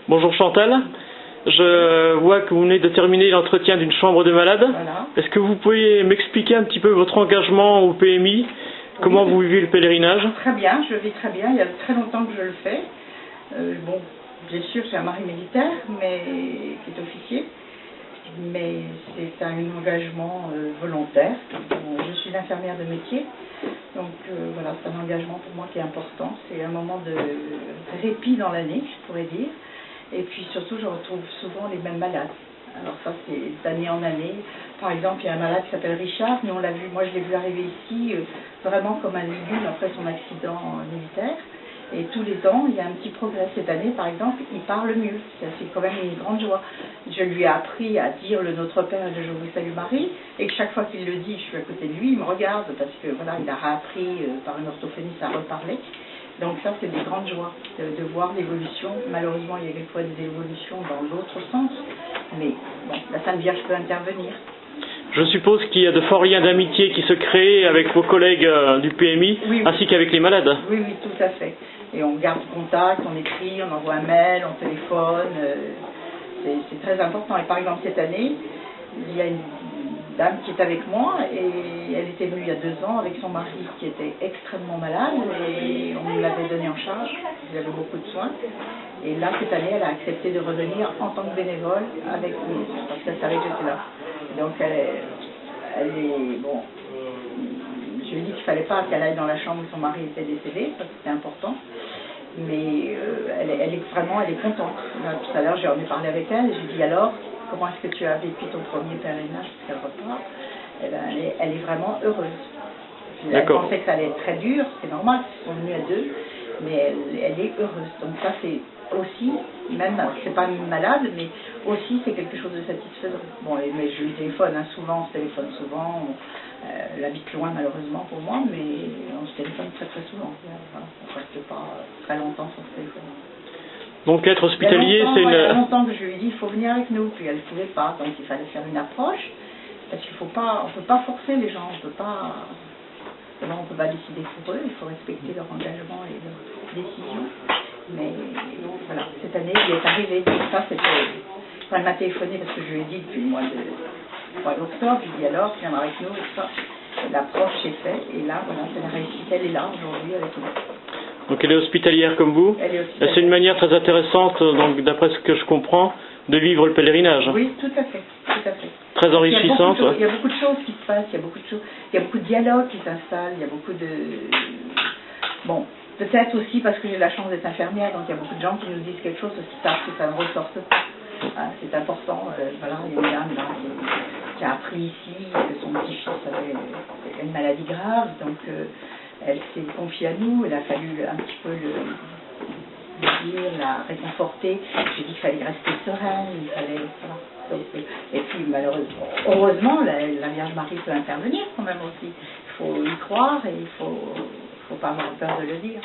Bonjour Chantal, je vois que vous venez de terminer l'entretien d'une chambre de malades. Voilà. Est-ce que vous pouvez m'expliquer un petit peu votre engagement au PMI? Comment vous vivez le pèlerinage? Très bien, je le vis très bien, il y a très longtemps que je le fais. Bon, bien sûr, j'ai un mari militaire, mais qui est officier, mais c'est un engagement volontaire. Je suis infirmière de métier, donc voilà, c'est un engagement pour moi qui est important. C'est un moment de répit dans l'année, je pourrais dire. Et puis surtout, je retrouve souvent les mêmes malades. Alors ça, c'est d'année en année. Par exemple, il y a un malade qui s'appelle Richard, mais on l'a vu, moi je l'ai vu arriver ici, vraiment comme un légume après son accident militaire. Et tous les ans, il y a un petit progrès. Cette année, par exemple, il parle mieux. C'est quand même une grande joie. Je lui ai appris à dire le Notre Père et le Je vous salue Marie, et que chaque fois qu'il le dit, je suis à côté de lui, il me regarde, parce que voilà, il a appris par une orthophoniste à reparler. Donc ça, c'est des grandes joies de voir l'évolution. Malheureusement, il y a quelquefois des évolutions dans l'autre sens, mais bon, la Sainte Vierge peut intervenir. Je suppose qu'il y a de forts liens d'amitié qui se créent avec vos collègues du PMI, oui, ainsi qu'avec les malades. Oui, oui, tout à fait. Et on garde contact, on écrit, on envoie un mail, on téléphone. C'est très important. Et par exemple, cette année, il y a une dame qui est avec moi et elle était venue il y a 2 ans avec son mari qui était extrêmement malade et on nous l'avait donné en charge. Il y avait beaucoup de soins. Et là, cette année, elle a accepté de revenir en tant que bénévole avec nous, parce qu'elle savait que j'étais là. Donc, elle est, bon, je lui ai dit qu'il ne fallait pas qu'elle aille dans la chambre où son mari était décédé, parce que c'était important. Mais elle est contente. Là, tout à l'heure, j'en ai parlé avec elle et je lui ai dit alors, comment est-ce que tu as vécu ton premier pèlerinage, parce qu'elle repart. Eh ben, elle est vraiment heureuse. Elle pensait que ça allait être très dur, c'est normal, ils sont venus à 2, mais elle est heureuse. Donc ça, c'est aussi, même, c'est pas une malade, mais aussi c'est quelque chose de satisfaisant. Bon, mais je lui téléphone souvent, on se téléphone souvent, elle habite loin malheureusement pour moi, mais on se téléphone très très souvent. Voilà, on ne reste pas très longtemps sur ce téléphone. Donc être hospitalier, c'est une... Il y a longtemps que je lui ai dit, il faut venir avec nous, puis elle ne pouvait pas, donc il fallait faire une approche, parce qu'il faut pas, on ne peut pas forcer les gens, on ne peut pas décider pour eux, il faut respecter leur engagement et leurs décisions. Mais voilà, cette année, il est arrivé, donc ça c'était... Elle m'a téléphoné parce que je lui ai dit depuis le mois d'octobre, je lui ai dit alors, tu viendras avec nous, et ça. L'approche est faite, et là, voilà, c'est la réussite, elle est là aujourd'hui avec nous. Donc elle est hospitalière comme vous. C'est une manière très intéressante, donc d'après ce que je comprends, de vivre le pèlerinage. Oui, tout à fait, tout à fait. Très enrichissante. Il y a beaucoup de choses qui se passent, il y a beaucoup de choses, il y a beaucoup de dialogues qui s'installent, il y a beaucoup de... Bon, peut-être aussi parce que j'ai la chance d'être infirmière, donc il y a beaucoup de gens qui nous disent quelque chose parce qu'ils savent que ça ne ressorte pas. C'est important, voilà, il y a une dame là, qui a appris ici que son petit-fils avait une maladie grave, donc elle s'est confiée à nous, il a fallu un petit peu le dire, la réconforter. J'ai dit qu'il fallait rester sereine, il fallait... Voilà. Donc, et puis malheureusement, heureusement, la Vierge Marie peut intervenir quand même aussi. Il faut y croire et il faut pas avoir peur de le dire.